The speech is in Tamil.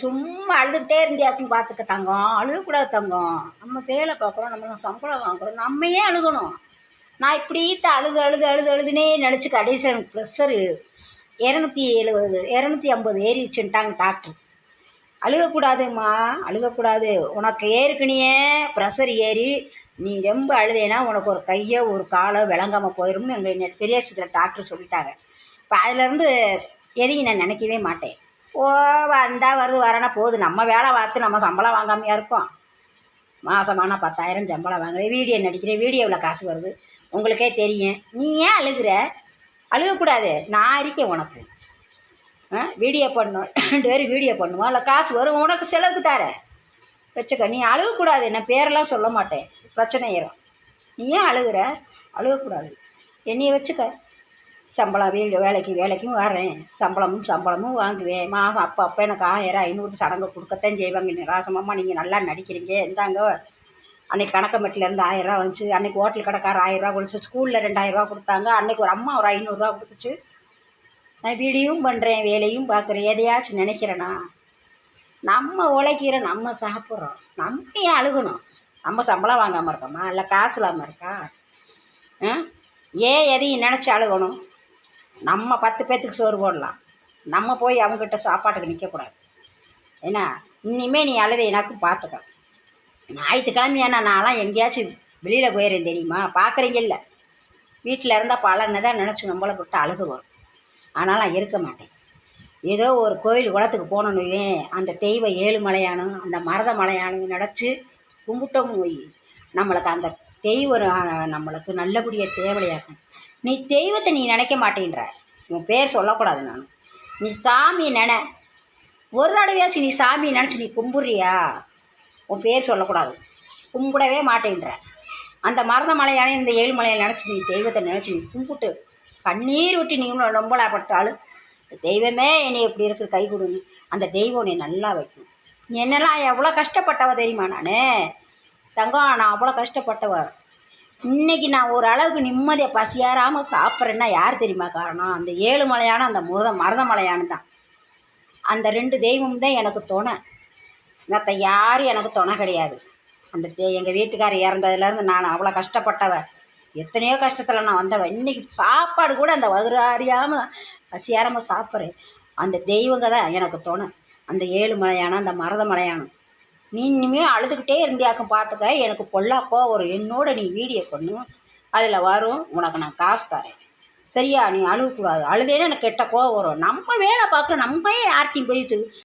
சும்மா அழுதுகிட்டே இருந்தியாக்கும் பார்த்துக்க தங்கம். அழுகக்கூடாது தங்கம். நம்ம வேலை பார்க்குறோம், நம்ம சம்பளம் வாங்குறோம், நம்ம ஏன் அழுகணும்? நான் இப்படி அழுது அழுது அழுது அழுதுனே நினச்சி கடைசியில் எனக்கு ப்ரெஷரு 270 250 ஏறிடுச்சுன்ட்டாங்க டாக்டர். அழுகக்கூடாதும்மா, அழுகக்கூடாது. உனக்கு ஏற்கனவே ப்ரெஷர் ஏறி நீ ரொம்ப அழுதேன்னா உனக்கு ஒரு கையோ ஒரு காலோ விளங்காமல் போயிடும்னு எங்கள் பெரியாஸ்பத்திரியில் டாக்டர் சொல்லிட்டாங்க. இப்போ அதிலேருந்து எதையும் நான் நினைக்கவே மாட்டேன். வந்தால் வருது வரனா போகுது. நம்ம வேலை பார்த்து நம்ம சம்பளம் வாங்காமையாக இருக்கோம். மாதமான 10,000 சம்பளம் வாங்குறேன், வீடியோ நடிக்கிறேன், வீடியோவில் காசு வருது, உங்களுக்கே தெரியும். நீ ஏன் அழுகிற? அழுகக்கூடாது. நான் இருக்கேன் உனக்கு. வீடியோ பண்ணணும், 2 பேரும் வீடியோ பண்ணுவோம், இல்லை காசு வரும், உனக்கு செலவுக்கு தரேன், வச்சுக்க. நீ அழுகக்கூடாது. நான் பேரெல்லாம் சொல்ல மாட்டேன், பிரச்சனை ஏறும். நீ ஏன் அழுகிற? அழுகக்கூடாது. என்னையை வச்சுக்க. சம்பளம் வேலைக்கும் வரேன், சம்பளமும் வாங்குவேன். மாதம் அப்போ எனக்கு 1000 500 சடங்கு கொடுக்கத்தான் செய்வாங்க. ராசமாம்மா நீங்கள் நல்லா நடிக்கிறீங்க, இந்தாங்க அன்றைக்கி கணக்கமெட்டிலேருந்து 1000 வந்துச்சு. அன்றைக்கி ஹோட்டல் கடைக்கார 1000 கொடுத்து, ஸ்கூலில் 2000 கொடுத்தாங்க. அன்றைக்கி ஒரு அம்மா ஒரு 500 கொடுத்துச்சு. நான் வீடியோவும் பண்ணுறேன், வேலையும் பார்க்குறேன். எதையாச்சும் நினைக்கிறேன்னா? நம்ம உழைக்கிற, நம்ம சாப்பிட்றோம், நம்ம ஏன் அழுகணும்? நம்ம சம்பளம் வாங்காமல் இருக்கோமா, இல்லை காசு இல்லாமல் இருக்கா? ஏன் எதையும் நினச்சி அழுகணும்? நம்ம 10 பேர்த்துக்கு சோறு போடலாம், நம்ம போய் அவங்ககிட்ட சாப்பாட்டுக்கு நிற்கக்கூடாது. ஏன்னா இனிமேல் நீ அழுத எனக்கும் பார்த்துக்க. ஞாயிற்றுக்கிழமையானா நான்லாம் எங்கேயாச்சும் வெளியில் போயிடுறேன் தெரியுமா? பார்க்குறீங்கல்ல, வீட்டில் இருந்தால் பலன்னு தான் நினச்சி நம்மளை விட்டு அழுக வரும். ஆனால் நான் இருக்க மாட்டேன். ஏதோ ஒரு கோயில் குளத்துக்கு போனோன்னு அந்த தெய்வம் ஏழுமலையானும் அந்த மருத மலையானும் நினச்சி கும்பிட்டோம்னு வை, நம்மளுக்கு அந்த தெய்வம் நம்மளுக்கு நல்லபடியாக தேவையாக்கும். நீ தெய்வத்தை நீ நினைக்க மாட்டேன்ற. உன் பேர் சொல்லக்கூடாது. நீ சாமி ஒரு தடவையாச்சும் நீ சாமியை நினச்சி நீ கும்பிட்றியா? உன் பேர் சொல்லக்கூடாது. கும்பிடவே மாட்டேன்ற. அந்த மருத மலையானே இந்த ஏழுமலையை நினச்சி நீ தெய்வத்தை நினச்சி நீ கும்பிட்டு கண்ணீர் விட்டு நீ நொம்பலாப்பட்டாலும் தெய்வமே என்னை எப்படி இருக்குது கை கொடுங்க, அந்த தெய்வம் நீ நல்லா வைக்கும். நீ என்னெல்லாம் எவ்வளோ கஷ்டப்பட்டவ தெரியுமா? தங்கம், நான் அவ்வளோ கஷ்டப்பட்டவ. இன்றைக்கி நான் ஒரு அளவுக்கு நிம்மதியாக பசியாராமல் சாப்பிட்றேன்னா யார் தெரியுமா காரணம்? அந்த ஏழுமலையான அந்த மருத மலையானு தான். அந்த 2 தெய்வம் தான் எனக்கு துணை. மற்ற யாரும் எனக்கு துணை கிடையாது. அந்த எங்கள் வீட்டுக்காரர் இறந்ததுலேருந்து நான் அவ்வளோ கஷ்டப்பட்டவ. எத்தனையோ கஷ்டத்தில் நான் வந்தவன். இன்றைக்கி சாப்பாடு கூட அந்த வயிறு அறியாமல் பசியாராமல் சாப்பிட்றேன். அந்த தெய்வங்க தான் எனக்கு துணை. அந்த ஏழுமலையான அந்த மருத மலையானம். நீ இனிமேல் அழுதுகிட்டே இருந்தியாக்கும் பார்த்துக்க. எனக்கு பொல்லாக்கோ வரும். என்னோட நீ வீடியோ பண்ணு, அதில் வரும், உனக்கு நான் காசு தரேன். சரியா? நீ அழுகக்கூடாது. அழுதேன்னு எனக்கு கெட்ட கோவம் வரும். நம்ம வேலை பார்க்குறோம், நம்ம யார்ட்டையும் போயிட்டு